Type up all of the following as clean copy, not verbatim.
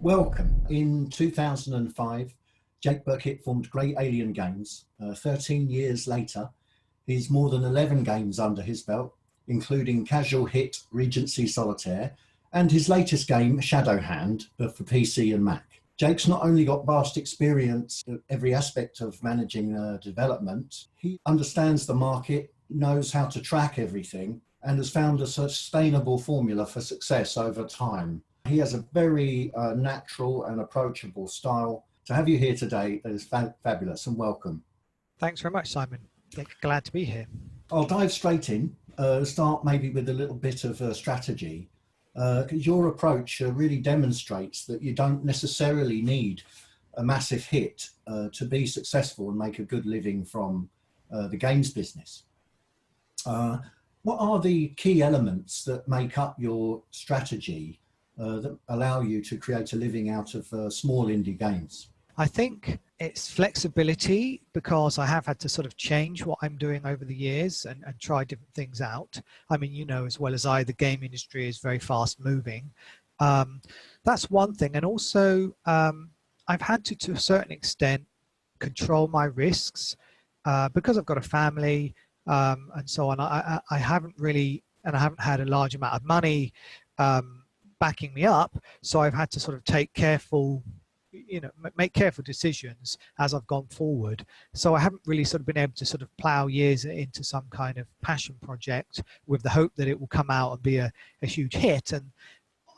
Welcome. In 2005, Jake Birkett formed Great Alien Games. 13 years later, he's more than 11 games under his belt, including casual hit Regency Solitaire and his latest game, Shadow Hand, for PC and Mac. Jake's not only got vast experience at every aspect of managing development, he understands the market, knows how to track everything, and has found a sustainable formula for success over time. He has a very natural and approachable style. To have you here today is fabulous, and welcome. Thanks very much, Simon. Glad to be here. I'll dive straight in, start maybe with a little bit of strategy. Your approach really demonstrates that you don't necessarily need a massive hit to be successful and make a good living from the games business. What are the key elements that make up your strategy that allow you to create a living out of small indie games? I think it's flexibility, because I have had to sort of change what I'm doing over the years and try different things out. I mean, you know as well as I, the game industry is very fast moving. That's one thing. And also, I've had to a certain extent, control my risks because I've got a family and so on. I haven't really, and I haven't had a large amount of money backing me up. So I've had to sort of take careful, make careful decisions as I've gone forward. So I haven't really sort of been able to sort of plow years into some kind of passion project with the hope that it will come out and be a huge hit. And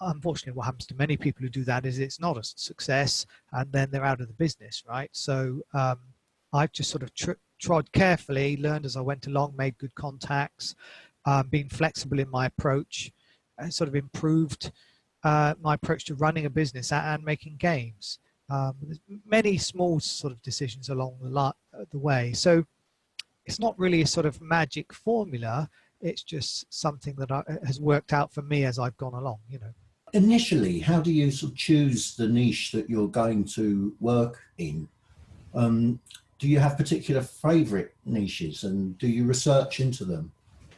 unfortunately, what happens to many people who do that is it's not a success and then they're out of the business, right? So I've just sort of trod carefully, learned as I went along, made good contacts, been flexible in my approach, and sort of improved my approach to running a business and making games. There's many small sort of decisions along the way. So it's not really a sort of magic formula. It's just something that has worked out for me as I've gone along, Initially, how do you sort of choose the niche that you're going to work in? Do you have particular favorite niches, and do you research into them?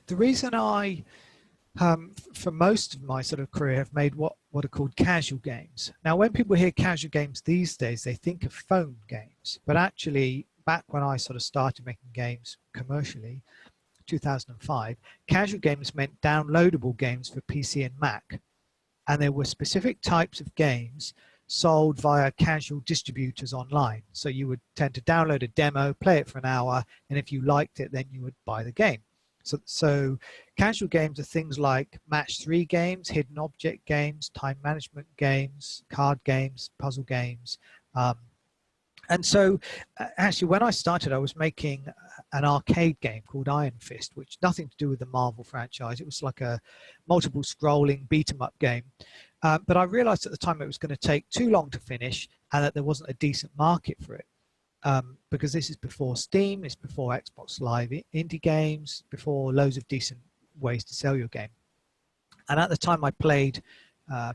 The reason I for most of my sort of career, have made what are called casual games. Now, when people hear casual games these days, they think of phone games. But actually, back when I sort of started making games commercially, 2005, casual games meant downloadable games for PC and Mac. And there were specific types of games sold via casual distributors online. So you would tend to download a demo, play it for an hour, and if you liked it, then you would buy the game. So casual games are things like match 3 games, hidden object games, time management games, card games, puzzle games. And so actually when I started, I was making an arcade game called Iron Fist, which nothing to do with the Marvel franchise. It was like a multiple scrolling beat 'em up game. But I realized at the time it was going to take too long to finish and that there wasn't a decent market for it. Because this is before Steam, it's before Xbox Live indie games, before loads of decent ways to sell your game. And at the time I played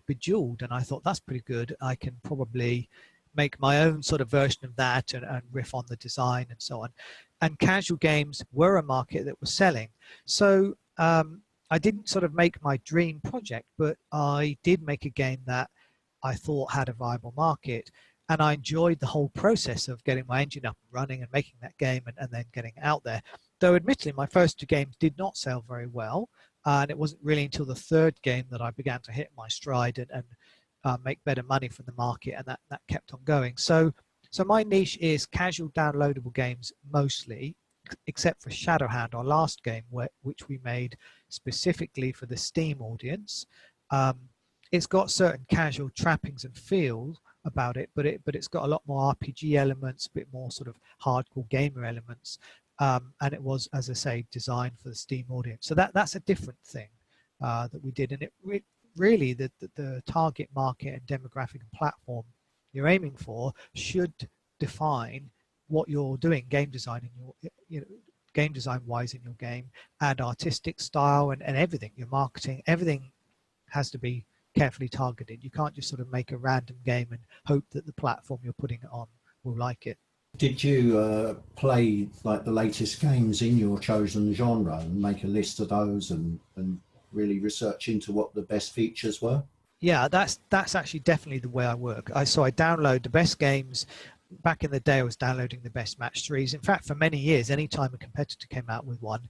Bejeweled, and I thought that's pretty good. I can probably make my own sort of version of that and riff on the design and so on. And casual games were a market that was selling. So I didn't sort of make my dream project, but I did make a game that I thought had a viable market. And I enjoyed the whole process of getting my engine up and running and making that game and then getting it out there. Though admittedly, my first 2 games did not sell very well. And it wasn't really until the 3rd game that I began to hit my stride and make better money from the market. And that kept on going. So my niche is casual downloadable games mostly, except for Shadow Hand, our last game, which we made specifically for the Steam audience. It's got certain casual trappings and feel about it, but it's got a lot more RPG elements, a bit more sort of hardcore gamer elements, and it was, as I say, designed for the Steam audience. So that's a different thing that we did, and it really the target market and demographic and platform you're aiming for should define what you're doing game design in your game design wise in your game, and artistic style and everything, your marketing, everything has to be carefully targeted. You can't just sort of make a random game and hope that the platform you're putting it on will like it. Did you play like the latest games in your chosen genre and make a list of those and really research into what the best features were? Yeah, that's actually definitely the way I work. So I download the best games. Back in the day, I was downloading the best match threes. In fact, for many years, anytime a competitor came out with one,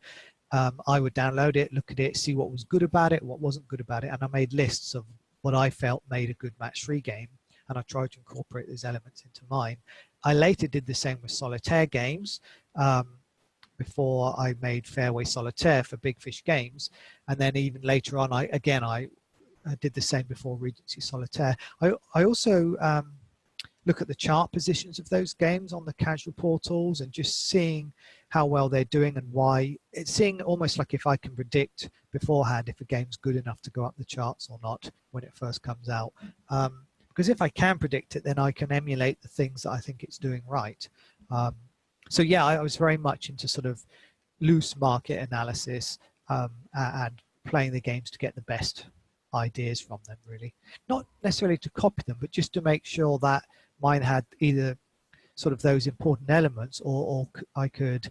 I would download it, look at it, see what was good about it, what wasn't good about it, and I made lists of what I felt made a good match three game, and I tried to incorporate those elements into mine. I later did the same with solitaire games. Before I made Fairway Solitaire for Big Fish Games, and then even later on, I did the same before Regency Solitaire. I also look at the chart positions of those games on the casual portals and just seeing how well they're doing and why. It's seeing almost like if I can predict beforehand if a game's good enough to go up the charts or not when it first comes out. Because if I can predict it, then I can emulate the things that I think it's doing right. So yeah, I was very much into sort of loose market analysis and playing the games to get the best ideas from them, really. Not necessarily to copy them, but just to make sure that mine had either sort of those important elements or I could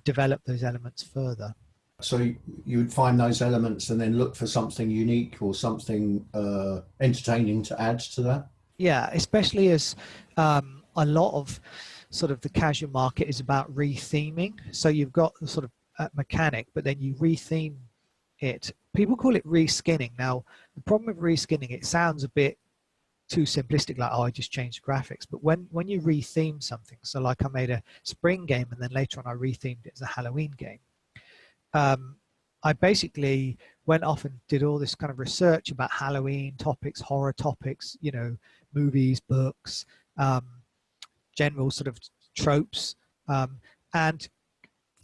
develop those elements further. So you would find those elements and then look for something unique or something entertaining to add to that? Yeah, especially as a lot of sort of the casual market is about retheming. So you've got the sort of mechanic, but then you retheme it. People call it reskinning. Now, the problem with reskinning, it sounds a bit too simplistic, like, oh, I just changed graphics. But when you retheme something, so like I made a spring game and then later on I rethemed it as a Halloween game. I basically went off and did all this kind of research about Halloween topics, horror topics, you know, movies, books, general sort of tropes, and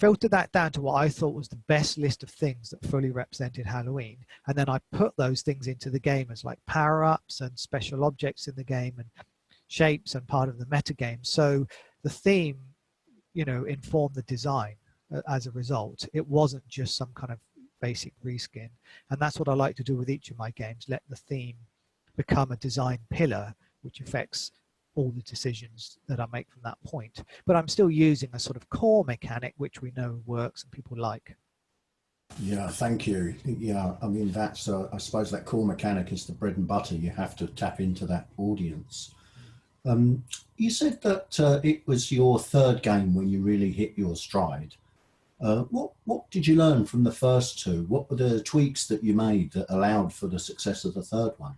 filtered that down to what I thought was the best list of things that fully represented Halloween. And then I put those things into the game as like power-ups and special objects in the game and shapes and part of the meta game. So the theme, you know, informed the design as a result. It wasn't just some kind of basic reskin. And that's what I like to do with each of my games. Let the theme become a design pillar, which affects all the decisions that I make from that point. But I'm still using a sort of core mechanic, which we know works and people like. Yeah, thank you. Yeah, I mean, that's, I suppose that core mechanic is the bread and butter. You have to tap into that audience. You said that it was your third game when you really hit your stride. What did you learn from the first two? What were the tweaks that you made that allowed for the success of the third one?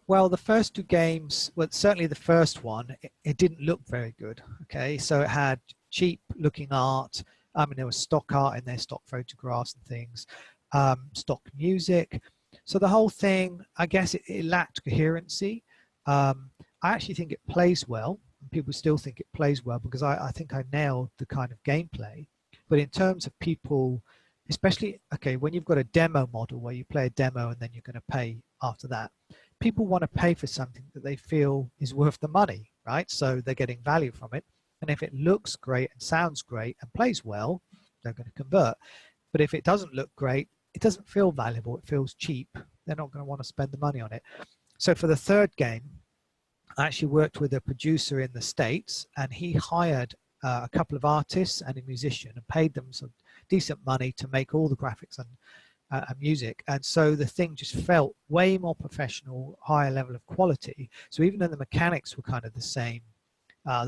Well, the first two games, well, certainly the first one, it didn't look very good. Okay, so it had cheap looking art. I mean, there was stock art in there, stock photographs and things, stock music. So the whole thing, I guess it lacked coherency. I actually think it plays well, and people still think it plays well because I think I nailed the kind of gameplay. But in terms of people, especially, okay, when you've got a demo model where you play a demo and then you're going to pay after that, people want to pay for something that they feel is worth the money, right? So they're getting value from it. And if it looks great and sounds great and plays well, they're going to convert. But if it doesn't look great, it doesn't feel valuable, it feels cheap, they're not going to want to spend the money on it. So for the third game, I actually worked with a producer in the States, and he hired a couple of artists and a musician and paid them some decent money to make all the graphics and music. And so the thing just felt way more professional, higher level of quality. So even though the mechanics were kind of the same,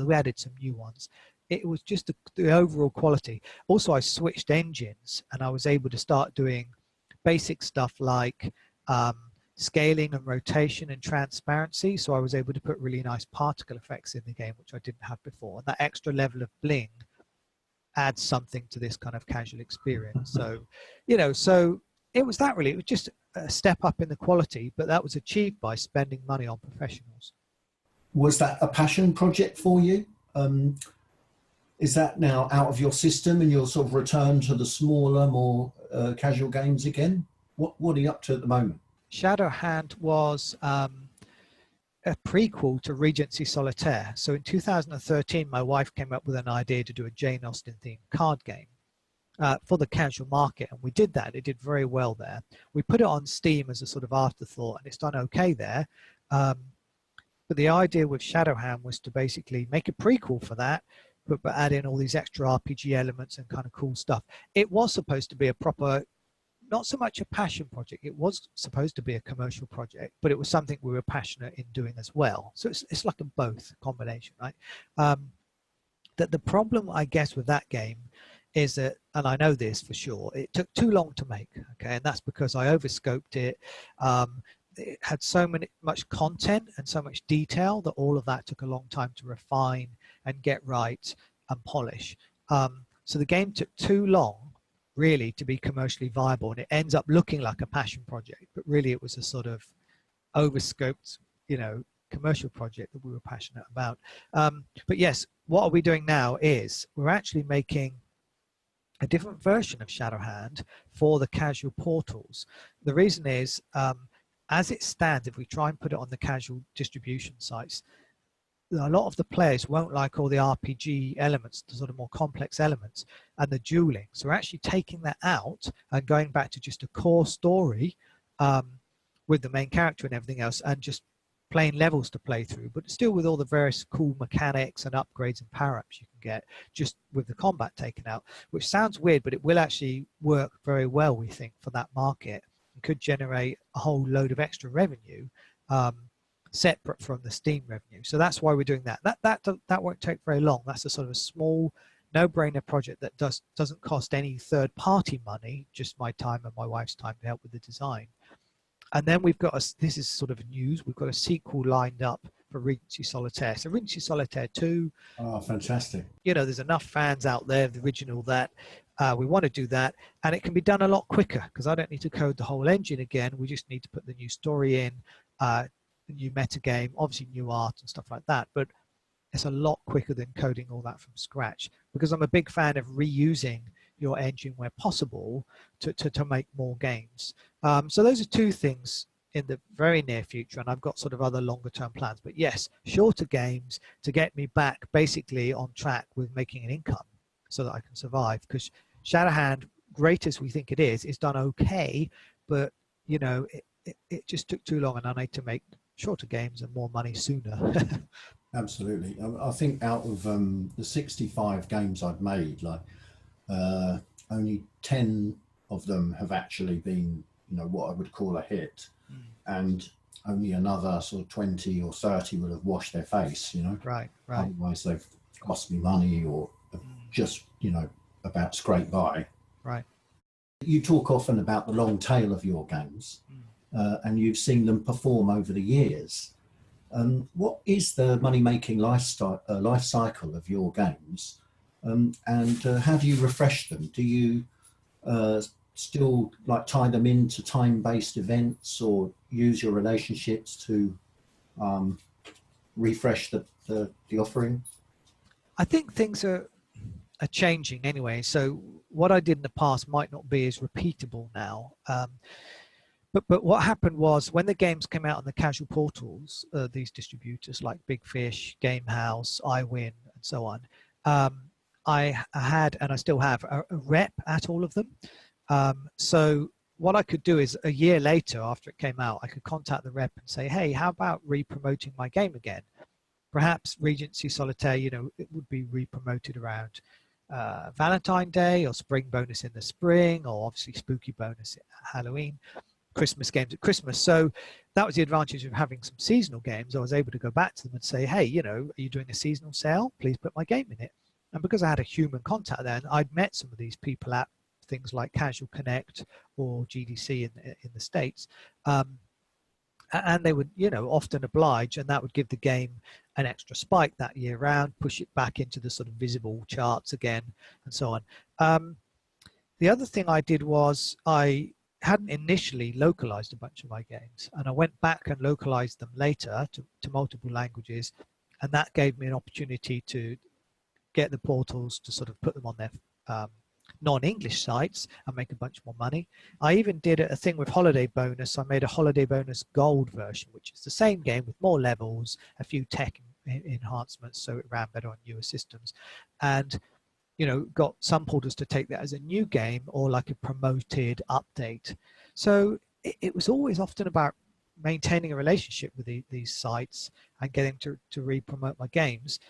we added some new ones. It was just the overall quality. Also, I switched engines and I was able to start doing basic stuff like scaling and rotation and transparency. So I was able to put really nice particle effects in the game, which I didn't have before. And that extra level of bling adds something to this kind of casual experience. So, you know, so it was that really. It was just a step up in the quality, but that was achieved by spending money on professionals. Was that a passion project for you? Is that now out of your system and you'll sort of return to the smaller, more casual games again? What are you up to at the moment? Shadow Hand was a prequel to Regency Solitaire. So in 2013, my wife came up with an idea to do a Jane Austen themed card game for the casual market, and we did that. It did very well there. We put it on Steam as a sort of afterthought, and it's done okay there. But the idea with Shadow Hand was to basically make a prequel for that, but add in all these extra RPG elements and kind of cool stuff. It was supposed to be a proper not so much a passion project. It was supposed to be a commercial project, but it was something we were passionate in doing as well. So it's like a both combination, right? That the problem, I guess, with that game is that, and I know this for sure, it took too long to make. Okay, and that's because I overscoped it. It had much content and so much detail that all of that took a long time to refine and get right and polish. So the game took too long, really, to be commercially viable, and it ends up looking like a passion project, but really it was a sort of overscoped, commercial project that we were passionate about. But yes, what are we doing now is we're actually making a different version of Shadowhand for the casual portals. The reason is, as it stands, if we try and put it on the casual distribution sites, a lot of the players won't like all the RPG elements, the sort of more complex elements, and the dueling. So we're actually taking that out and going back to just a core story with the main character and everything else, and just plain levels to play through, but still with all the various cool mechanics and upgrades and power-ups you can get, just with the combat taken out, which sounds weird, but it will actually work very well, we think, for that market, and could generate a whole load of extra revenue separate from the Steam revenue. So that's why we're doing that. That won't take very long. That's a sort of a small, no-brainer project that doesn't cost any third-party money, just my time and my wife's time to help with the design. And then we've got this is sort of news, we've got a sequel lined up for Regency Solitaire. So Regency Solitaire 2. Oh, fantastic. There's enough fans out there, the original, that we want to do that. And it can be done a lot quicker because I don't need to code the whole engine again. We just need to put the new story in, the new metagame, obviously new art and stuff like that. But it's a lot quicker than coding all that from scratch, because I'm a big fan of reusing your engine where possible to make more games. So those are two things in the very near future, and I've got sort of other longer term plans. But yes, shorter games to get me back basically on track with making an income so that I can survive, because Shadowhand, great as we think it is done okay, but it just took too long, and I need to make shorter games and more money sooner. Absolutely. I think out of the 65 games I've made, like only 10 of them have actually been, what I would call a hit, and only another sort of 20 or 30 will have washed their face, Right. Otherwise they've cost me money or just, about scrape by. Right. You talk often about the long tail of your games, and you've seen them perform over the years. What is the money-making life cycle of your games, and how do you refresh them? Do you still tie them into time-based events, or use your relationships to refresh the offering? I think things are changing anyway. So what I did in the past might not be as repeatable now. But what happened was, when the games came out on the casual portals, these distributors like Big Fish, Gamehouse, iWin, and so on, I had, and I still have, a rep at all of them. So what I could do is, a year later after it came out, I could contact the rep and say, hey, how about re-promoting my game again? Perhaps Regency Solitaire, it would be re-promoted around Valentine's Day, or spring bonus in the spring, or obviously spooky bonus at Halloween, Christmas games at Christmas. So that was the advantage of having some seasonal games. I was able to go back to them and say, hey, are you doing a seasonal sale? Please put my game in it. And because I had a human contact then, I'd met some of these people at things like Casual Connect or GDC in the States. And they would, often oblige, and that would give the game an extra spike that year round, push it back into the sort of visible charts again, and so on. The other thing I did was, I hadn't initially localized a bunch of my games, and I went back and localized them later to multiple languages, and that gave me an opportunity to get the portals to sort of put them on their non-English sites and make a bunch more money. I even did a thing with Holiday Bonus. I made a Holiday Bonus Gold version, which is the same game with more levels, a few tech enhancements so it ran better on newer systems, and got some portals to take that as a new game or like a promoted update. So it was always often about maintaining a relationship with these sites and getting to re-promote my games.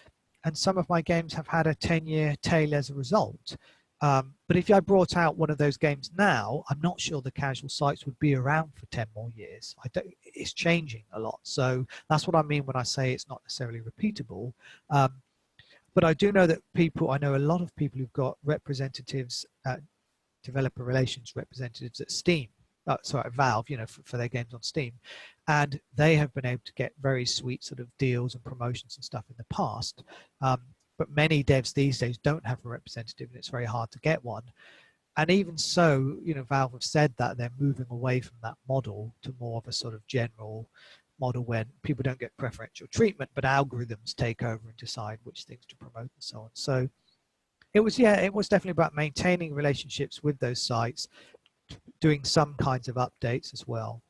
And some of my games have had a 10-year tail as a result. But if I brought out one of those games now, I'm not sure the casual sites would be around for 10 more years. It's changing a lot. So that's what I mean when I say it's not necessarily repeatable. But I do know that I know a lot of people who've got representatives, developer relations representatives at Steam, at Valve, for their games on Steam. And they have been able to get very sweet sort of deals and promotions and stuff in the past. But many devs these days don't have a representative, and it's very hard to get one. And even so, Valve have said that they're moving away from that model to more of a sort of general model when people don't get preferential treatment, but algorithms take over and decide which things to promote and so on. So it was definitely about maintaining relationships with those sites, doing some kinds of updates as well,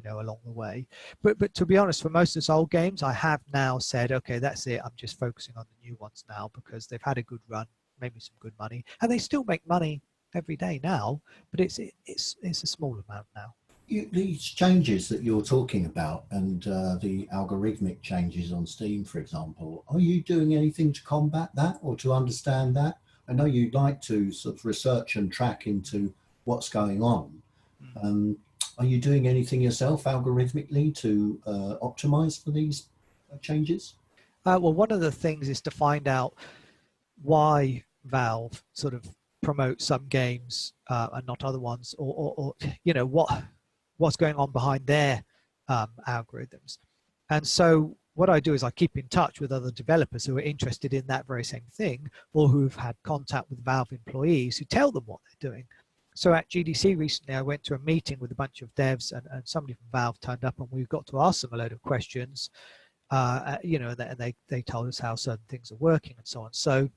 along the way. But to be honest, for most of those old games, I have now said, okay, that's it. I'm just focusing on the new ones now because they've had a good run, maybe some good money, and they still make money every day now, but it's a small amount now. These changes that you're talking about and the algorithmic changes on Steam, for example, are you doing anything to combat that or to understand that? I know you'd like to sort of research and track into what's going on. Are you doing anything yourself algorithmically to optimize for these changes? Well, one of the things is to find out why Valve sort of promote some games and not other ones, or what's going on behind their algorithms. And so what I do is I keep in touch with other developers who are interested in that very same thing, or who've had contact with Valve employees who tell them what they're doing. So at GDC recently, I went to a meeting with a bunch of devs, and somebody from Valve turned up, and we got to ask them a load of questions, and they told us how certain things are working and so on. So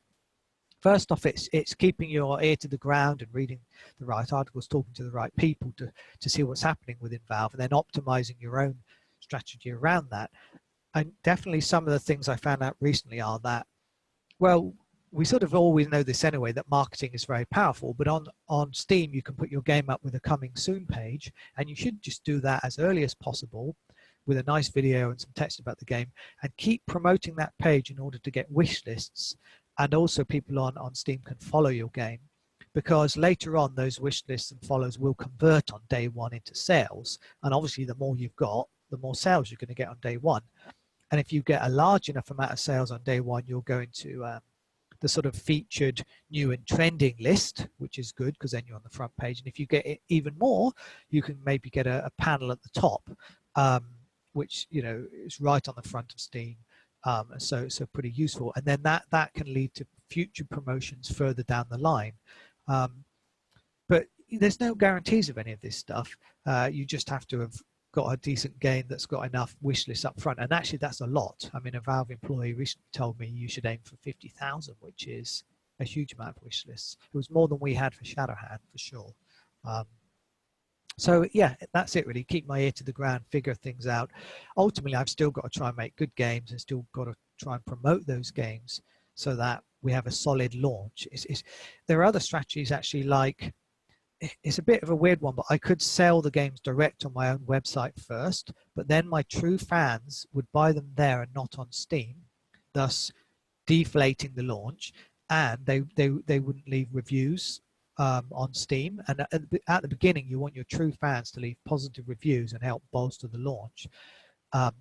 first off, it's keeping your ear to the ground and reading the right articles, talking to the right people to see what's happening within Valve, and then optimizing your own strategy around that. And definitely some of the things I found out recently are that, well, we sort of always know this anyway, that marketing is very powerful, but on Steam, you can put your game up with a coming soon page, and you should just do that as early as possible with a nice video and some text about the game, and keep promoting that page in order to get wish lists. And also people on Steam can follow your game, because later on those wish lists and follows will convert on day one into sales. And obviously the more you've got, the more sales you're going to get on day one. And if you get a large enough amount of sales on day one, you'll go into the sort of featured new and trending list, which is good because then you're on the front page. And if you get it even more, you can maybe get a panel at the top, which is right on the front of Steam. So pretty useful. And then that can lead to future promotions further down the line. But there's no guarantees of any of this stuff. You just have to have got a decent game that's got enough wish lists up front. And actually that's a lot. I mean, a Valve employee recently told me you should aim for 50,000, which is a huge amount of wish lists. It was more than we had for Shadowhand, for sure. So yeah, that's it really. Keep my ear to the ground, figure things out. Ultimately, I've still got to try and make good games and still got to try and promote those games so that we have a solid launch. There are other strategies actually, like, it's a bit of a weird one, but I could sell the games direct on my own website first, but then my true fans would buy them there and not on Steam, thus deflating the launch, and they wouldn't leave reviews on Steam. And at the beginning, you want your true fans to leave positive reviews and help bolster the launch.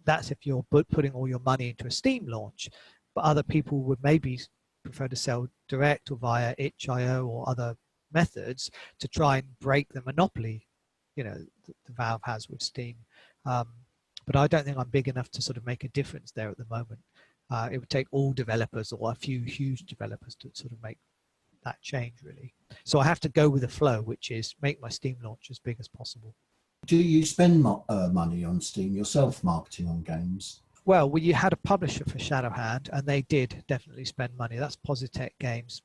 That's if you're putting all your money into a Steam launch, but other people would maybe prefer to sell direct or via itch.io or other methods to try and break the monopoly the Valve has with Steam. But I don't think I'm big enough to sort of make a difference there at the moment. It would take all developers or a few huge developers to sort of make that change, really. So I have to go with the flow, which is make my Steam launch as big as possible. Do you spend money on Steam yourself, marketing on games? Well, you had a publisher for Shadowhand, and they did definitely spend money. That's Positech Games.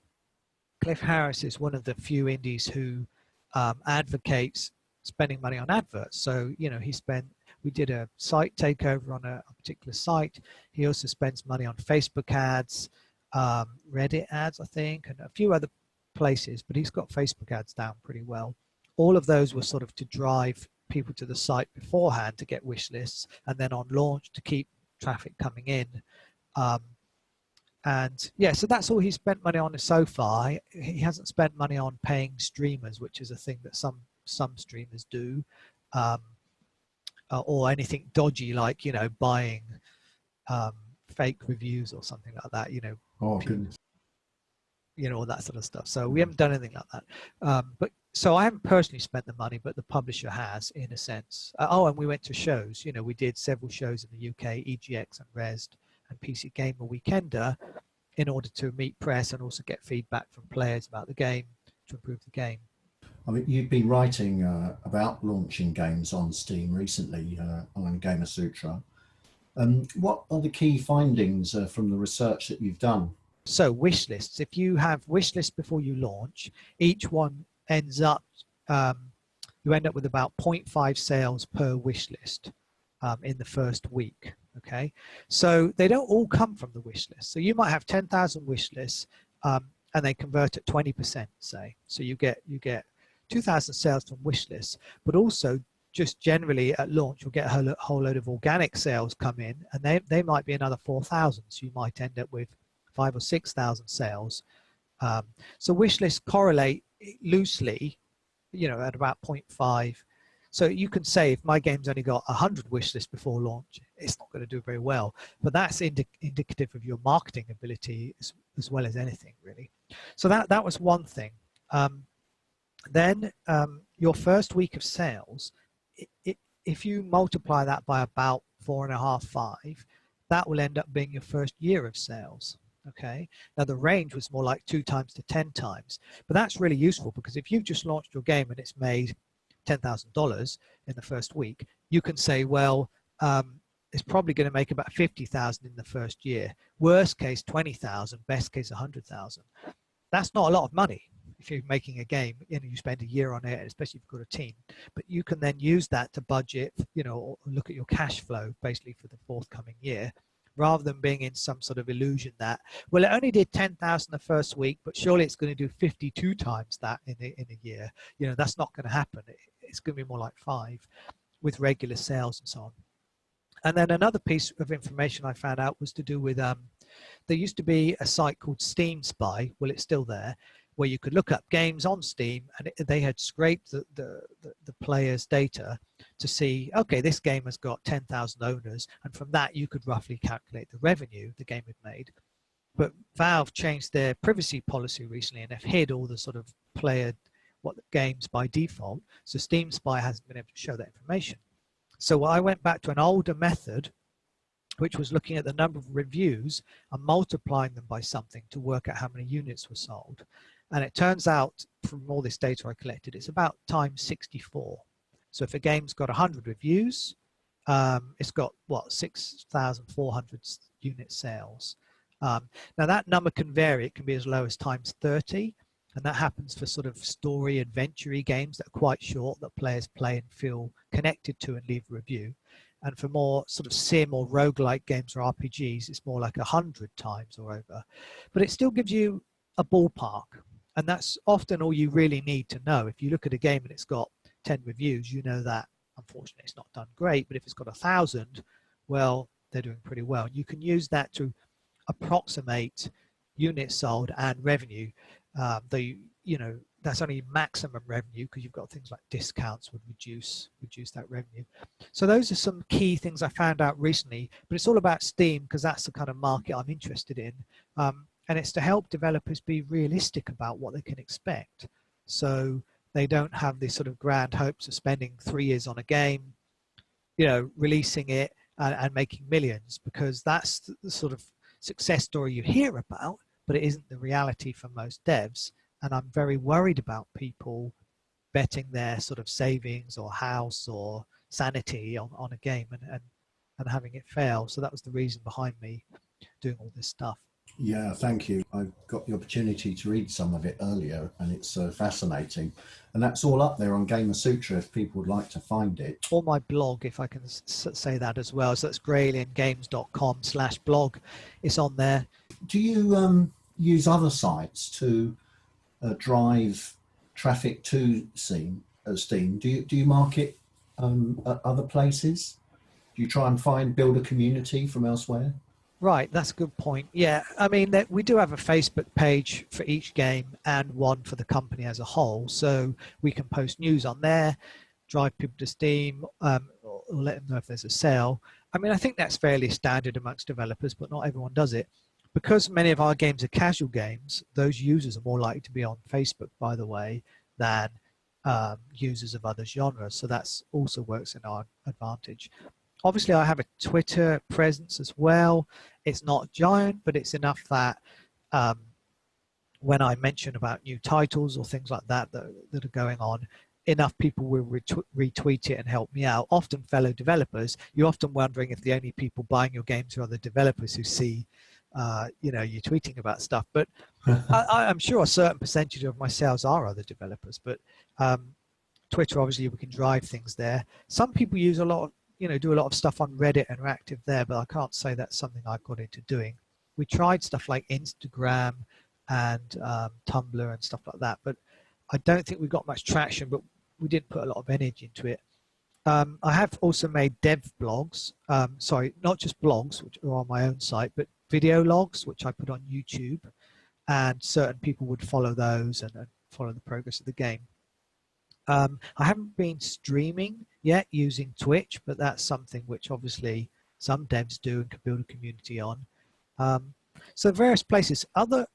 Cliff Harris is one of the few indies who advocates spending money on adverts. So, we did a site takeover on a particular site. He also spends money on Facebook ads, Reddit ads, I think, and a few other places, but he's got Facebook ads down pretty well. All of those were sort of to drive people to the site beforehand to get wish lists, and then on launch to keep traffic coming in. And yeah, so that's all he's spent money on so far. He hasn't spent money on paying streamers, which is a thing that some streamers do, um, or anything dodgy like, you know, buying fake reviews or something like that. You know, Oh, goodness. you know, all that sort of stuff. So we haven't done anything like that. But so I haven't personally spent the money, but the publisher has, in a sense. Oh, and we went to shows. You know, we did several shows in the UK, EGX and Resd and PC Gamer Weekender, in order to meet press and also get feedback from players about the game to improve the game. I mean, you've been writing about launching games on Steam recently on Gamer Sutra. What are the key findings from the research that you've done? So wish lists, if you have wish lists before you launch, each one ends up, you end up with about 0.5 sales per wish list in the first week. Okay, so they don't all come from the wish list. So you might have 10,000 wish lists and they convert at 20%, say. So you get 2,000 sales from wish lists, but also just generally at launch, you'll get a whole load of organic sales come in, and they might be another 4,000. So you might end up with 5,000 or 6,000 sales. So wish lists correlate loosely, you know, at about 0.5. So you can say if my game's only got 100 wish lists before launch, it's not going to do very well. But that's indicative of your marketing ability as well as anything, really. So that was one thing. Then your first week of sales, if you multiply that by about 4.5, 5, that will end up being your first year of sales. Okay. Now the range was more like 2 times to 10 times, but that's really useful because if you've just launched your game and it's made $10,000 in the first week, you can say, well, it's probably going to make about 50,000 in the first year. Worst case, 20,000. Best case, 100,000. That's not a lot of money if you're making a game. You know, you spend a year on it, especially if you've got a team. But you can then use that to budget, you know, or look at your cash flow basically for the forthcoming year, rather than being in some sort of illusion that, well, it only did 10,000 the first week, but surely it's going to do 52 times that in a year. You know, that's not going to happen. It's going to be more like 5 with regular sales and so on. And then another piece of information I found out was to do with, there used to be a site called Steam Spy, well, it's still there, where you could look up games on Steam, and they had scraped the players' data to see, okay, this game has got 10,000 owners, and from that you could roughly calculate the revenue the game had made. But Valve changed their privacy policy recently, and they've hid all the sort of player games by default, so Steam Spy hasn't been able to show that information. So I went back to an older method, which was looking at the number of reviews and multiplying them by something to work out how many units were sold. And it turns out from all this data I collected, it's about times 64. So if a game's got 100 reviews, it's got, what, 6,400 unit sales. Now that number can vary. It can be as low as times 30. And that happens for sort of story adventure-y games that are quite short, that players play and feel connected to and leave a review. And for more sort of sim or roguelike games or RPGs, it's more like 100 times or over. But it still gives you a ballpark. And that's often all you really need to know. If you look at a game and it's got 10 reviews, you know that unfortunately it's not done great. But if it's got 1,000, well, they're doing pretty well. You can use that to approximate units sold and revenue. Though you know that's only maximum revenue, because you've got things like discounts would reduce that revenue. So those are some key things I found out recently. But it's all about Steam because that's the kind of market I'm interested in. And it's to help developers be realistic about what they can expect. So they don't have these sort of grand hopes of spending 3 years on a game, you know, releasing it and making millions, because that's the sort of success story you hear about, but it isn't the reality for most devs. And I'm very worried about people betting their sort of savings or house or sanity on a game and having it fail. So that was the reason behind me doing all this stuff. Yeah, thank you. I got the opportunity to read some of it earlier, and it's fascinating. And that's all up there on Gamer Sutra if people would like to find it. Or my blog, if I can say that as well. So that's greyaliengames.com/blog. It's on there. Do you use other sites to drive traffic to Steam? Do you market at other places? Do you try and build a community from elsewhere? Right, that's a good point. Yeah, I mean, we do have a Facebook page for each game and one for the company as a whole. So we can post news on there, drive people to Steam, or let them know if there's a sale. I mean, I think that's fairly standard amongst developers, but not everyone does it. Because many of our games are casual games, those users are more likely to be on Facebook, by the way, than users of other genres. So that's also works in our advantage. Obviously, I have a Twitter presence as well. It's not giant, but it's enough that um, when I mention about new titles or things like that that are going on, enough people will retweet it and help me out. Often fellow developers. You're often wondering if the only people buying your games are other developers who see, you know, you tweeting about stuff. But I'm sure a certain percentage of my sales are other developers. But Twitter, obviously, we can drive things there. Some people use a lot of, you know, do a lot of stuff on Reddit and are active there, but I can't say that's something I got into doing. We tried stuff like Instagram and Tumblr and stuff like that, but I don't think we got much traction, but we didn't put a lot of energy into it. I have also made dev blogs, sorry, not just blogs, which are on my own site, but video logs, which I put on YouTube, and certain people would follow those and follow the progress of the game. I haven't been streaming yet using Twitch, but that's something which obviously some devs do and can build a community on. So various places.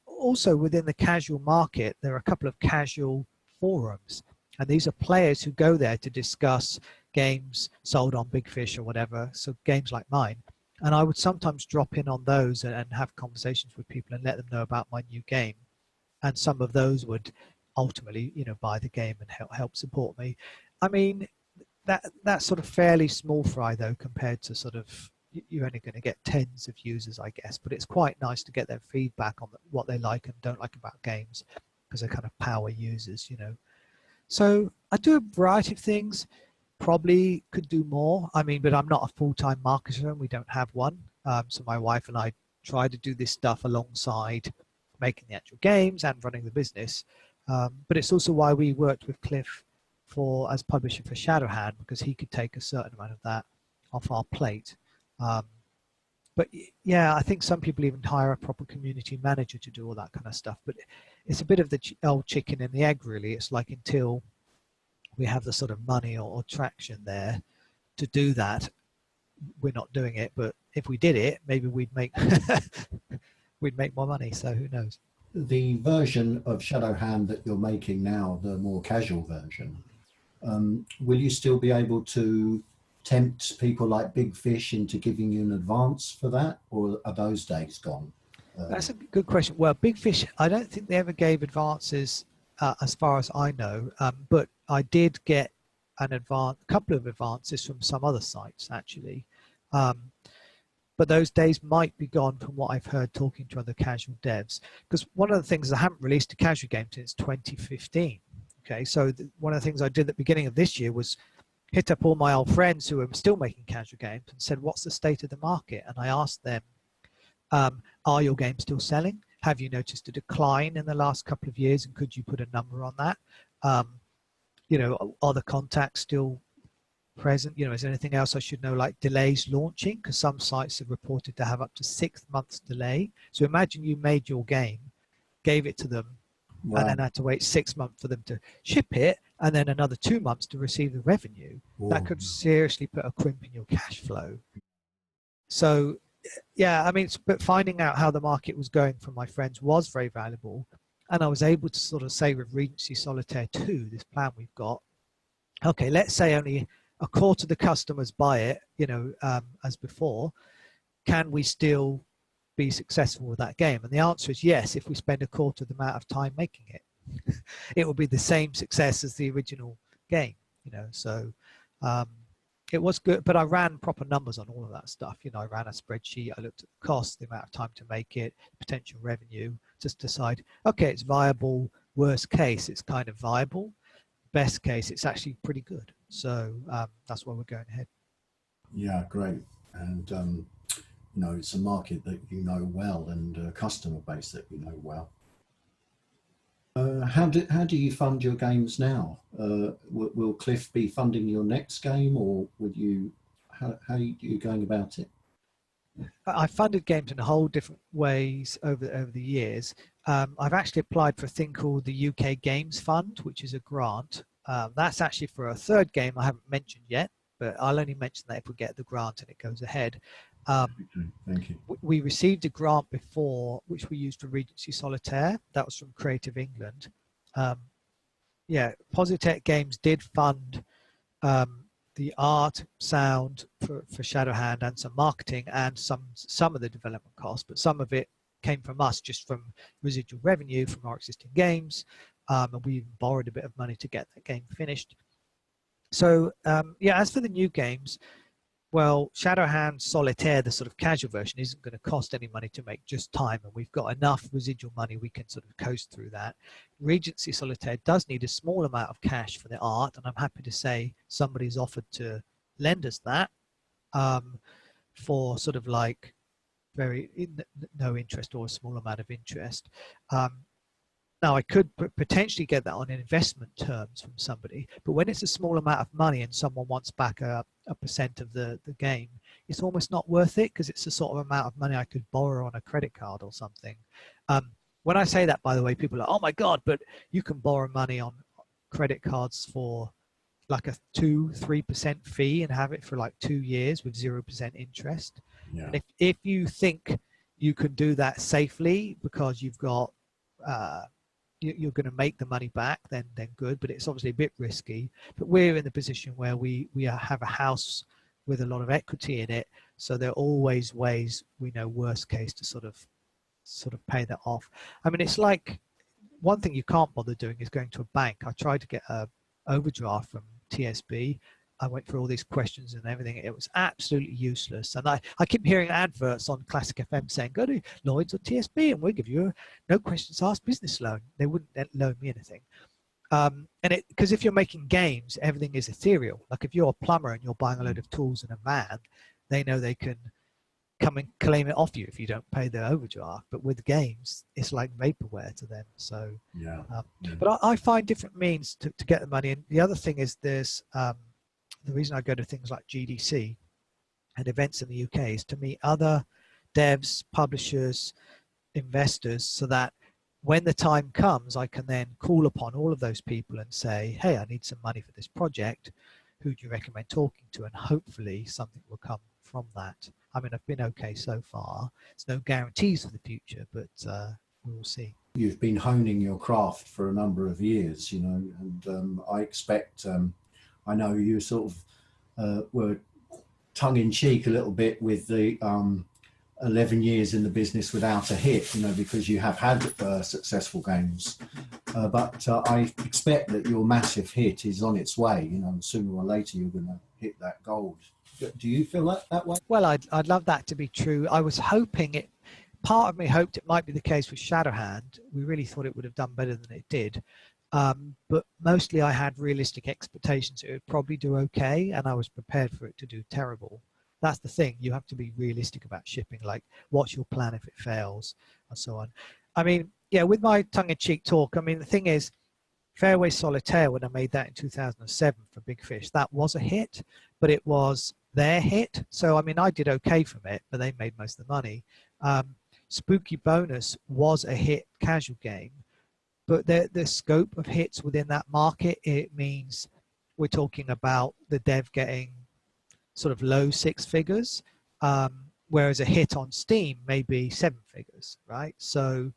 Also within the casual market, there are a couple of casual forums, and these are players who go there to discuss games sold on Big Fish or whatever, so games like mine. And I would sometimes drop in on those and have conversations with people and let them know about my new game. And some of those would ultimately, you know, buy the game and help support me. I mean, that's sort of fairly small fry though, compared to sort of, you're only going to get tens of users, I guess, but it's quite nice to get their feedback on what they like and don't like about games, because they're kind of power users, you know. So I do a variety of things. Probably could do more. I mean, but I'm not a full-time marketer and we don't have one. So my wife and I try to do this stuff alongside making the actual games and running the business. But it's also why we worked with Cliff as publisher for Shadowhand, because he could take a certain amount of that off our plate. But yeah, I think some people even hire a proper community manager to do all that kind of stuff. But it's a bit of the old chicken and the egg, really. It's like until we have the sort of money or traction there to do that, we're not doing it. But if we did it, maybe we'd make we'd make more money. So who knows? The version of Shadowhand that you're making now, the more casual version, will you still be able to tempt people like Big Fish into giving you an advance for that, or are those days gone? That's a good question. Well, Big Fish, I don't think they ever gave advances as far as I know, but I did get a couple of advances from some other sites actually. But those days might be gone from what I've heard talking to other casual devs. Because one of the things, I haven't released a casual game since 2015. Okay, so one of the things I did at the beginning of this year was hit up all my old friends who are still making casual games and said, what's the state of the market? And I asked them, are your games still selling? Have you noticed a decline in the last couple of years, and could you put a number on that? You know, are the contacts still present? You know, is there anything else I should know, like delays launching? Because some sites have reported to have up to 6 months delay. So imagine you made your game, gave it to them, wow, and then had to wait 6 months for them to ship it, and then another 2 months to receive the revenue. Whoa. That could seriously put a crimp in your cash flow. So yeah, I mean, but finding out how the market was going from my friends was very valuable. And I was able to sort of say with Regency Solitaire 2, this plan we've got, okay, let's say only a quarter of the customers buy it, you know, as before, can we still be successful with that game? And the answer is yes, if we spend a quarter of the amount of time making it. It will be the same success as the original game, you know, so it was good, but I ran proper numbers on all of that stuff. You know, I ran a spreadsheet, I looked at the cost, the amount of time to make it, potential revenue, just decide, okay, it's viable. Worst case, it's kind of viable. Best case, it's actually pretty good. So that's why we're going ahead. Yeah, great. And, you know, it's a market that you know well and a customer base that you know well. How do you fund your games now? Will Cliff be funding your next game, or would you? How are you going about it? I funded games in a whole different ways over the years. I've actually applied for a thing called the UK Games Fund, which is a grant. That's actually for a third game I haven't mentioned yet, but I'll only mention that if we get the grant and it goes ahead. Thank you. We received a grant before, which we used for Regency Solitaire. That was from Creative England. Yeah, Positech Games did fund the art, sound for Shadowhand and some marketing and some of the development costs, but some of it came from us, just from residual revenue from our existing games, and we even borrowed a bit of money to get that game finished. So yeah, as for the new games, well, Shadowhand Solitaire, the sort of casual version, isn't going to cost any money to make, just time, and we've got enough residual money we can sort of coast through that. Regency Solitaire does need a small amount of cash for the art, and I'm happy to say somebody's offered to lend us that for sort of like no interest or a small amount of interest. Now, I could potentially get that on investment terms from somebody, but when it's a small amount of money and someone wants back a percent of the game, it's almost not worth it, because it's the sort of amount of money I could borrow on a credit card or something. When I say that, by the way, people are like, oh my God, but you can borrow money on credit cards for like a 2-3% fee and have it for like 2 years with 0% interest. Yeah. And if you think you can do that safely because you've got you're going to make the money back, then good, but it's obviously a bit risky. But we're in the position where we have a house with a lot of equity in it, so there are always ways, we know, worst case, to sort of pay that off. I mean, it's like, one thing you can't bother doing is going to a bank. I tried to get a overdraft from TSB. I went through all these questions and everything. It was absolutely useless. And I keep hearing adverts on Classic FM saying, go to Lloyd's or TSB and we'll give you a no questions asked business loan. They wouldn't loan me anything. Because if you're making games, everything is ethereal. Like if you're a plumber and you're buying a load of tools in a van, they know they can come and claim it off you if you don't pay their overdraft. But with games, it's like vaporware to them. So, yeah. But I find different means to get the money. And the other thing is there's, the reason I go to things like GDC and events in the UK is to meet other devs, publishers, investors, so that when the time comes, I can then call upon all of those people and say, hey, I need some money for this project. Who do you recommend talking to? And hopefully something will come from that. I mean, I've been okay so far. There's no guarantees for the future, but we will see. You've been honing your craft for a number of years, you know, and I expect, I know you sort of were tongue-in-cheek a little bit with the 11 years in the business without a hit, you know, because you have had successful games. But I expect that your massive hit is on its way, you know, sooner or later you're going to hit that gold. Do you feel that way? Well, I'd love that to be true. I was hoping it, part of me hoped it might be the case with Shadowhand. We really thought it would have done better than it did. But mostly I had realistic expectations it would probably do okay, and I was prepared for it to do terrible. That's the thing. You have to be realistic about shipping, like what's your plan if it fails and so on. I mean, yeah, with my tongue-in-cheek talk, I mean, the thing is, Fairway Solitaire, when I made that in 2007 for Big Fish, that was a hit, but it was their hit. So, I mean, I did okay from it, but they made most of the money. Spooky Bonus was a hit casual game, but the scope of hits within that market, it means we're talking about the dev getting sort of low 6 figures, whereas a hit on Steam may be 7 figures, right? So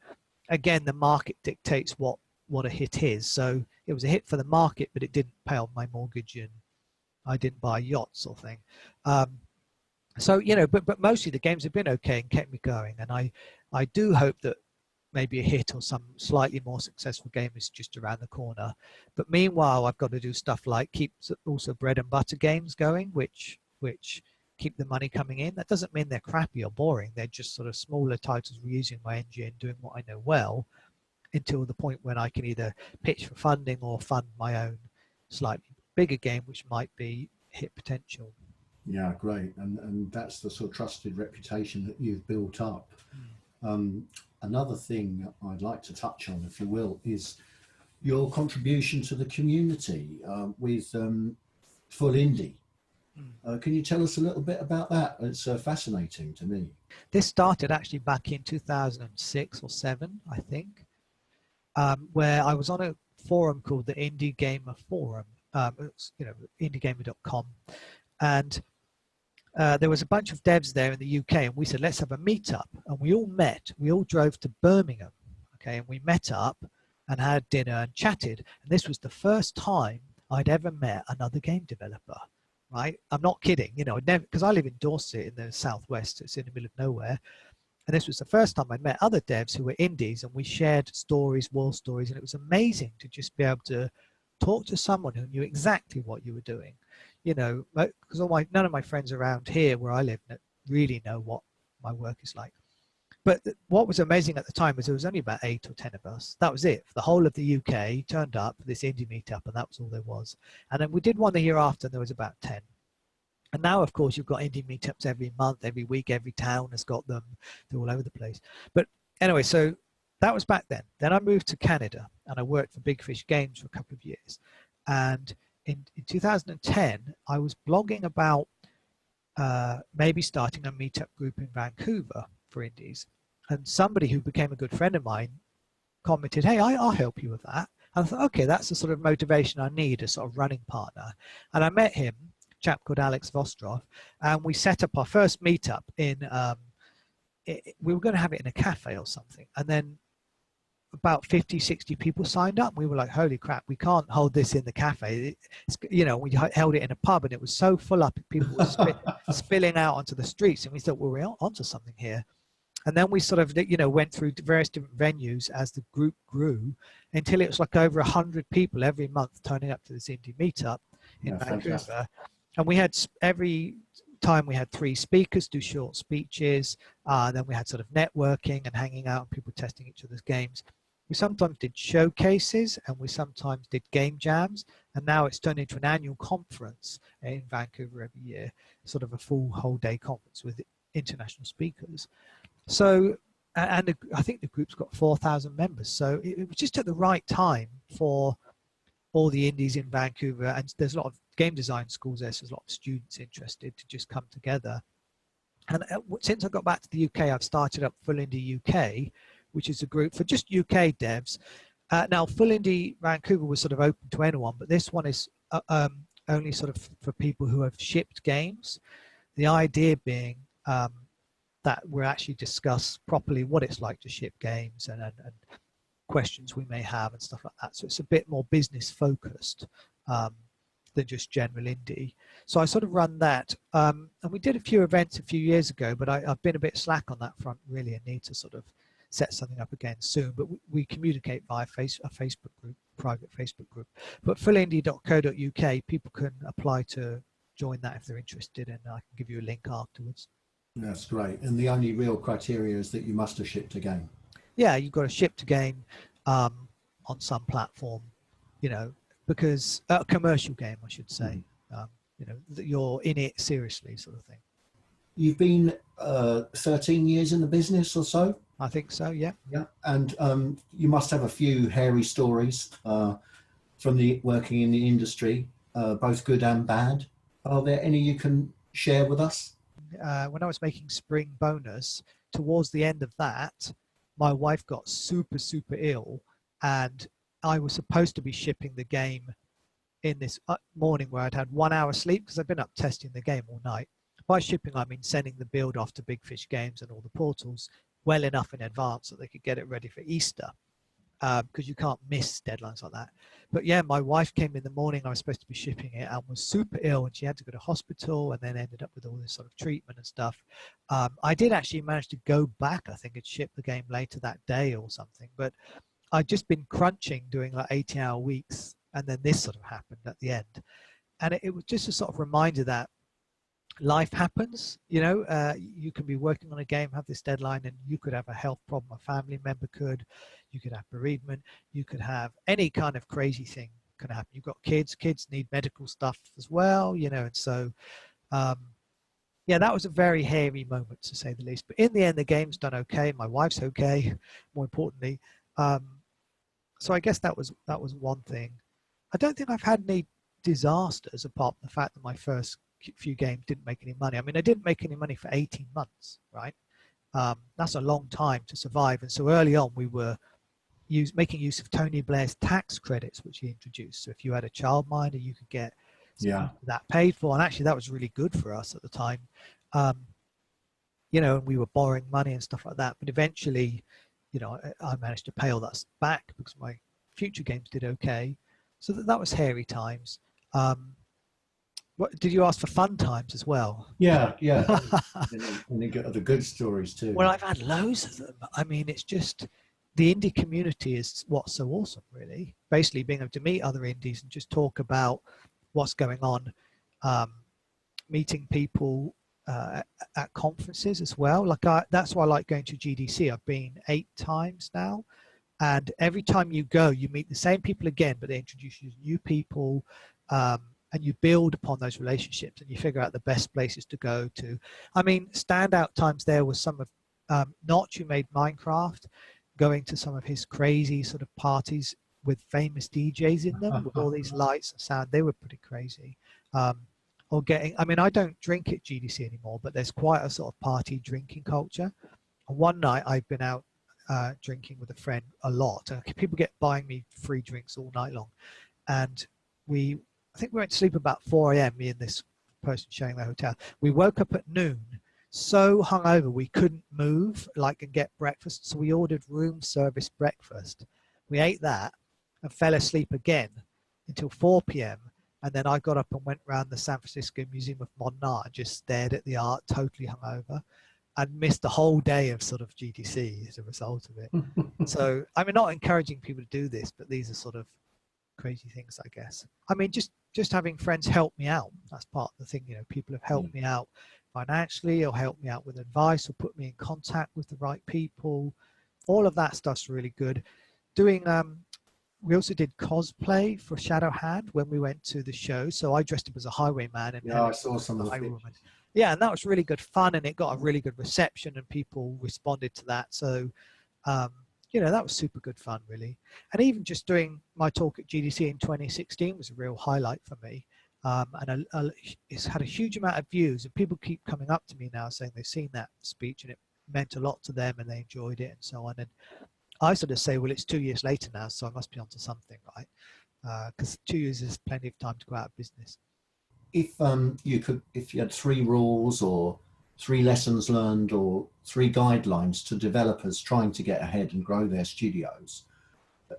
again, the market dictates what a hit is. So it was a hit for the market, but it didn't pay off my mortgage and I didn't buy yachts or thing. So, you know, but mostly the games have been okay and kept me going. And I do hope that maybe a hit or some slightly more successful game is just around the corner. But meanwhile, I've got to do stuff like keep also bread and butter games going, which keep the money coming in. That doesn't mean they're crappy or boring. They're just sort of smaller titles reusing my engine, doing what I know well, until the point when I can either pitch for funding or fund my own slightly bigger game, which might be hit potential. Yeah, great. And that's the sort of trusted reputation that you've built up. Another thing I'd like to touch on, if you will, is your contribution to the community with Full Indie. Can you tell us a little bit about that? It's fascinating to me. This started actually back in 2006 or 7, I think, where I was on a forum called the Indie Gamer Forum, it's, indiegamer.com, and there was a bunch of devs there in the UK, and we said, let's have a meetup. And we all met. We all drove to Birmingham, okay, and we met up and had dinner and chatted. And this was the first time I'd ever met another game developer, right? I'm not kidding, because I live in Dorset in the southwest. It's in the middle of nowhere. And this was the first time I'd met other devs who were indies, and we shared stories, war stories, and it was amazing to just be able to talk to someone who knew exactly what you were doing. Because none of my friends around here where I live really know what my work is like. But what was amazing at the time was there was only about 8 or 10 of us. That was it. The whole of the UK turned up for this indie meetup, and that was all there was. And then we did one the year after, and there was about 10. And now, of course, you've got indie meetups every month, every week, every town has got them. They're all over the place. But anyway, so that was back then. Then I moved to Canada, and I worked for Big Fish Games for a couple of years. And in 2010, I was blogging about maybe starting a meetup group in Vancouver for indies. And somebody who became a good friend of mine commented, hey, I'll help you with that. And I thought, okay, that's the sort of motivation I need, a sort of running partner. And I met him, a chap called Alex Vostrov, and we set up our first meetup in, we were going to have it in a cafe or something. And then about 50, 60 people signed up. We were like, holy crap, we can't hold this in the cafe. We held it in a pub, and it was so full up, people were spilling out onto the streets. And we thought, well, we're onto something here. And then we sort of, went through various different venues as the group grew until it was like over 100 people every month turning up to this indie meetup in Vancouver. Fantastic. And we had every time we had 3 speakers do short speeches. Then we had sort of networking and hanging out and people testing each other's games. We sometimes did showcases, and we sometimes did game jams. And now it's turned into an annual conference in Vancouver every year, sort of a full whole day conference with international speakers. So, and I think the group's got 4,000 members. So it was just at the right time for all the indies in Vancouver. And there's a lot of game design schools there, so there's a lot of students interested to just come together. And since I got back to the UK, I've started up Full Indie UK, which is a group for just UK devs. Now, Full Indie Vancouver was sort of open to anyone, but this one is only sort of for people who have shipped games. The idea being that we'll actually discuss properly what it's like to ship games and questions we may have and stuff like that. So it's a bit more business focused than just general indie. So I sort of run that. And we did a few events a few years ago, but I've been a bit slack on that front really, and need to sort of set something up again soon. But we communicate via a Facebook group, private Facebook group. But fullindie.co.uk, people can apply to join that if they're interested, and I can give you a link afterwards. That's great. And the only real criteria is that you must have shipped a game. Yeah, you've got to ship a game on some platform, because a commercial game, I should say, that you're in it seriously, sort of thing. You've been 13 years in the business or so? I think so, yeah. Yeah, and you must have a few hairy stories from the working in the industry, both good and bad. Are there any you can share with us? When I was making Spring Bonus, towards the end of that, my wife got super, super ill, and I was supposed to be shipping the game in this morning where I'd had 1 hour sleep because I've been up testing the game all night. By shipping, I mean sending the build off to Big Fish Games and all the portals well enough in advance so they could get it ready for Easter, because you can't miss deadlines like that. But yeah, my wife came in the morning, I was supposed to be shipping it, and was super ill, and she had to go to hospital and then ended up with all this sort of treatment and stuff. I did actually manage to go back, I think, and ship the game later that day or something, but I'd just been crunching, doing like 80-hour weeks, and then this sort of happened at the end. And it was just a sort of reminder that life happens. You can be working on a game, have this deadline, and you could have a health problem, a family member could, you could have bereavement, you could have any kind of crazy thing can happen. You've got kids need medical stuff as well, and so yeah, that was a very hairy moment, to say the least. But in the end, the game's done okay, my wife's okay, more importantly. So I guess that was one thing. I don't think I've had any disasters apart from the fact that my first few games didn't make any money. I mean, I didn't make any money for 18 months, right? That's a long time to survive. And so early on, we were making use of Tony Blair's tax credits, which he introduced. So if you had a childminder, you could get that paid for. And actually, that was really good for us at the time. You know, and we were borrowing money and stuff like that. But eventually, you know, I managed to pay all that back because my future games did okay. So that was hairy times. What did you ask for? Fun times as well? Yeah. And you get the good stories too. Well, I've had loads of them. I mean, it's just the indie community is what's so awesome, really. Basically, being able to meet other indies and just talk about what's going on, meeting people at conferences as well. Like that's why I like going to GDC. I've been 8 times now, and every time you go, you meet the same people again, but they introduce you to new people. And you build upon those relationships and you figure out the best places to go to. I mean, standout times there was some of Notch, who made Minecraft, going to some of his crazy sort of parties with famous DJs in them with all these lights and sound. They were pretty crazy. Or getting, I mean, I don't drink at GDC anymore, but there's quite a sort of party drinking culture. And one night I've been out drinking with a friend a lot. People get buying me free drinks all night long. And I think we went to sleep about 4 a.m., me and this person sharing the hotel. We woke up at noon, so hungover we couldn't move and get breakfast. So we ordered room service breakfast. We ate that and fell asleep again until 4 p.m. And then I got up and went around the San Francisco Museum of Modern Art and just stared at the art, totally hungover, and missed the whole day of sort of GDC as a result of it. So I'm not encouraging people to do this, but these are sort of crazy things, I guess. I mean, just having friends help me out. That's part of the thing, you know, people have helped me out financially or helped me out with advice or put me in contact with the right people. All of that stuff's really good. Doing, we also did cosplay for Shadow Hand when we went to the show. So I dressed up as a highwayman. And I saw some of the pictures. Yeah, and that was really good fun and it got a really good reception and people responded to that. So, you know, that was super good fun, really. And even just doing my talk at GDC in 2016 was a real highlight for me. And it's had a huge amount of views and people keep coming up to me now saying they've seen that speech and it meant a lot to them and they enjoyed it and so on. And I sort of say, well, it's 2 years later now, so I must be onto something, right? Because 2 years is plenty of time to go out of business. If you had 3 rules or 3 lessons learned or 3 guidelines to developers trying to get ahead and grow their studios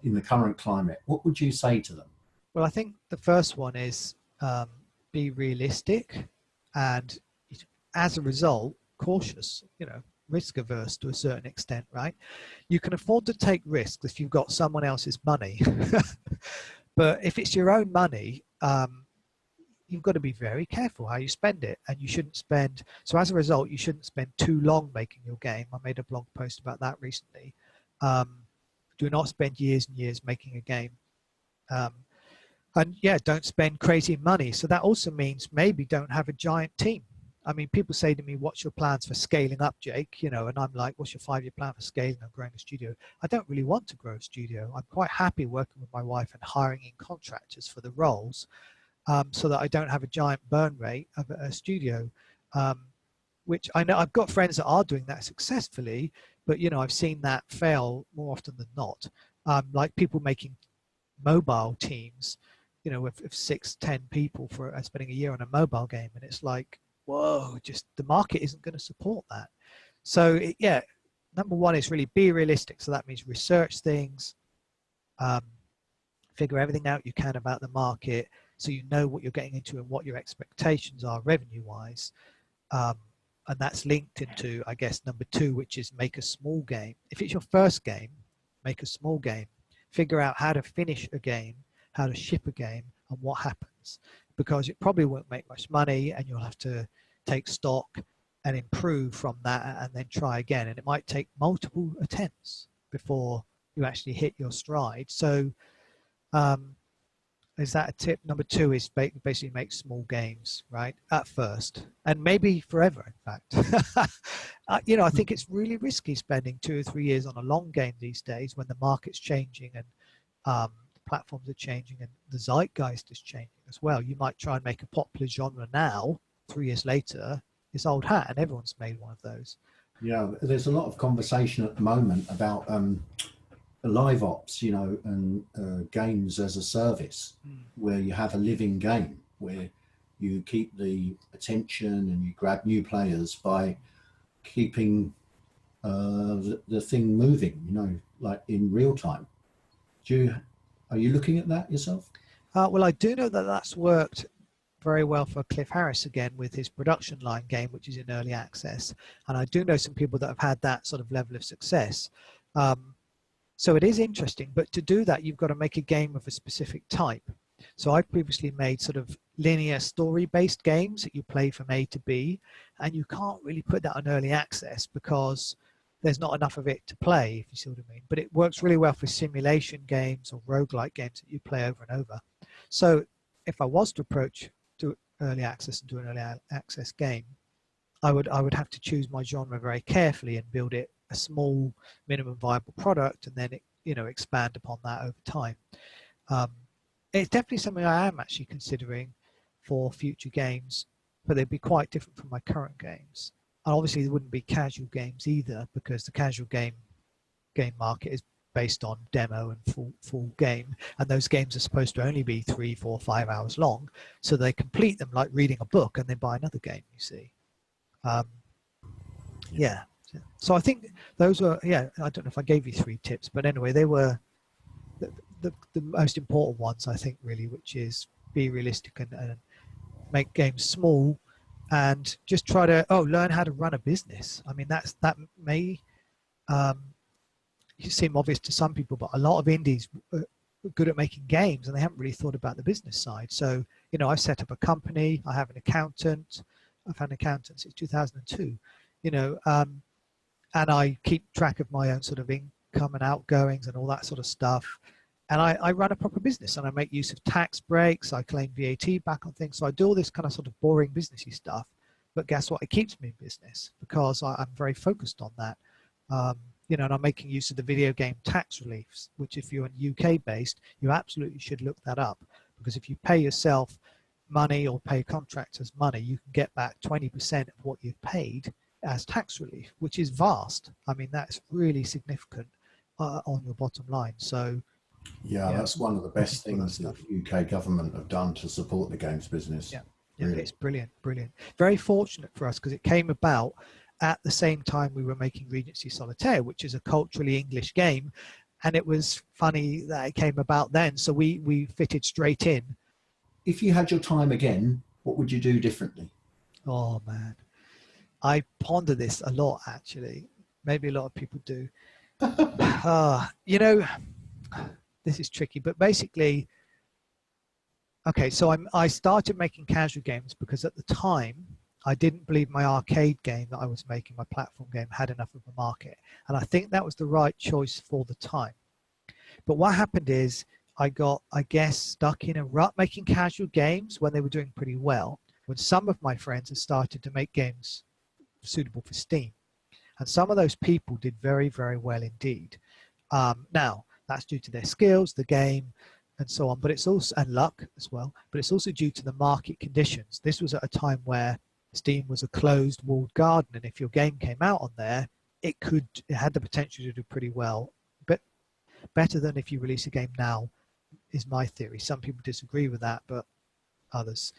in the current climate, what would you say to them? Well, I think the first one is be realistic and as a result, cautious, you know, risk averse to a certain extent, right? You can afford to take risks if you've got someone else's money. But if it's your own money, you've got to be very careful how you spend it and you shouldn't spend. So as a result, you shouldn't spend too long making your game. I made a blog post about that recently. Do not spend years and years making a game. And yeah, don't spend crazy money. So that also means maybe don't have a giant team. I mean, people say to me, what's your plans for scaling up, Jake? You know, and I'm like, what's your 5-year plan for scaling and growing a studio? I don't really want to grow a studio. I'm quite happy working with my wife and hiring in contractors for the roles. So that I don't have a giant burn rate of a studio, which I know I've got friends that are doing that successfully, but you know, I've seen that fail more often than not. Like people making mobile teams, you know, with 6-10 people for spending a year on a mobile game. And it's like, whoa, just the market isn't going to support that. So yeah, number one is really be realistic. So that means research things, figure everything out you can about the market, so you know what you're getting into and what your expectations are revenue-wise. And that's linked into, I guess, number 2, which is make a small game. If it's your first game, make a small game. Figure out how to finish a game, how to ship a game, and what happens. Because it probably won't make much money and you'll have to take stock and improve from that and then try again. And it might take multiple attempts before you actually hit your stride. So, is that a tip? Number 2 is basically make small games, right? At first, and maybe forever, in fact. You know, I think it's really risky spending 2 or 3 years on a long game these days when the market's changing and the platforms are changing and the zeitgeist is changing as well. You might try and make a popular genre now 3 years later, it's old hat, and everyone's made one of those. Yeah, there's a lot of conversation at the moment about live ops, you know, and games as a service, where you have a living game where you keep the attention and you grab new players by keeping the thing moving, you know, like in real time. Are you looking at that yourself? Well, I do know that that's worked very well for Cliff Harris again with his production line game, which is in early access. And I do know some people that have had that sort of level of success. So it is interesting, but to do that, you've got to make a game of a specific type. So I've previously made sort of linear story-based games that you play from A to B, and you can't really put that on early access because there's not enough of it to play, if you see what I mean. But it works really well for simulation games or roguelike games that you play over and over. So if I was to approach to early access and do an early access game, I would have to choose my genre very carefully and build it a small minimum viable product, and then expand upon that over time. It's definitely something I am actually considering for future games, but they'd be quite different from my current games. And obviously there wouldn't be casual games either, because the casual game market is based on demo and full game, and those games are supposed to only be 3, 4, 5 hours long, so they complete them like reading a book and then buy another game, you see. Yeah. So I think those were, I don't know if I gave you 3 tips, but anyway, they were the most important ones, I think, really, which is be realistic and make games small, and just try to learn how to run a business. I mean, that may seem obvious to some people, but a lot of indies are good at making games and they haven't really thought about the business side. So, I've set up a company, I have an accountant, I've had an accountant since 2002, and I keep track of my own sort of income and outgoings and all that sort of stuff. And I run a proper business, and I make use of tax breaks. I claim VAT back on things. So I do all this kind of sort of boring businessy stuff. But guess what? It keeps me in business because I'm very focused on that. And I'm making use of the video game tax reliefs, which if you're UK based, you absolutely should look that up. Because if you pay yourself money or pay contractors money, you can get back 20% of what you've paid as tax relief, which is vast. I mean, that's really significant on your bottom line. So yeah, that's one of the best things that the UK government have done to support the games business. Yeah, really. It's brilliant. Very fortunate for us because it came about at the same time we were making Regency Solitaire, which is a culturally English game, and it was funny that it came about then. So we fitted straight in. If you had your time again, what would you do differently? Oh man, I ponder this a lot actually. Maybe a lot of people do. This is tricky, but basically, okay, so I started making casual games because at the time I didn't believe my arcade game that I was making, my platform game, had enough of a market. And I think that was the right choice for the time. But what happened is I got, I guess, stuck in a rut making casual games when they were doing pretty well, when some of my friends had started to make games suitable for Steam. And some of those people did very, very well indeed. Now, that's due to their skills, the game, and so on, but it's also, and luck as well, but it's also due to the market conditions. This was at a time where Steam was a closed walled garden, and if your game came out on there, it had the potential to do pretty well, but better than if you release a game now, is my theory. Some people disagree with that, but others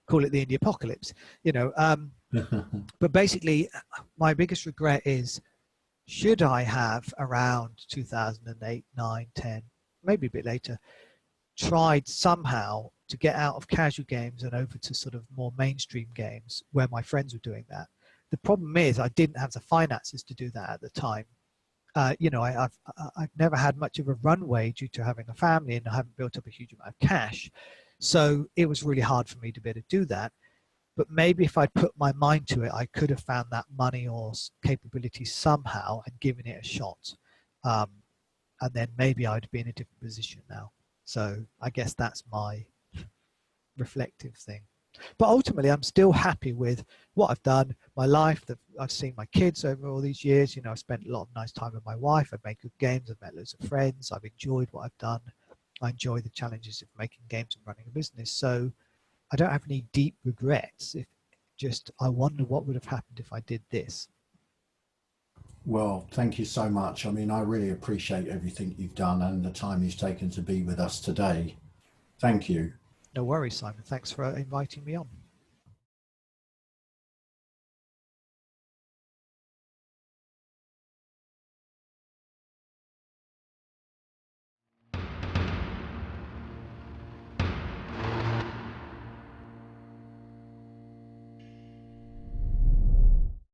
call it the indie apocalypse, but basically my biggest regret is, should I have around 2008, 9, 10, maybe a bit later, tried somehow to get out of casual games and over to sort of more mainstream games where my friends were doing that. The problem is I didn't have the finances to do that at the time. I've never had much of a runway due to having a family, and I haven't built up a huge amount of cash. So it was really hard for me to be able to do that. But maybe if I'd put my mind to it, I could have found that money or capability somehow and given it a shot. And then maybe I'd be in a different position now. So I guess that's my reflective thing. But ultimately, I'm still happy with what I've done, my life, that I've seen my kids over all these years. I've spent a lot of nice time with my wife. I've made good games. I've met loads of friends. I've enjoyed what I've done. I enjoy the challenges of making games and running a business. So I don't have any deep regrets. just, I wonder what would have happened if I did this. Well, thank you so much. I mean, I really appreciate everything you've done and the time you've taken to be with us today. Thank you. No worries, Simon. Thanks for inviting me on.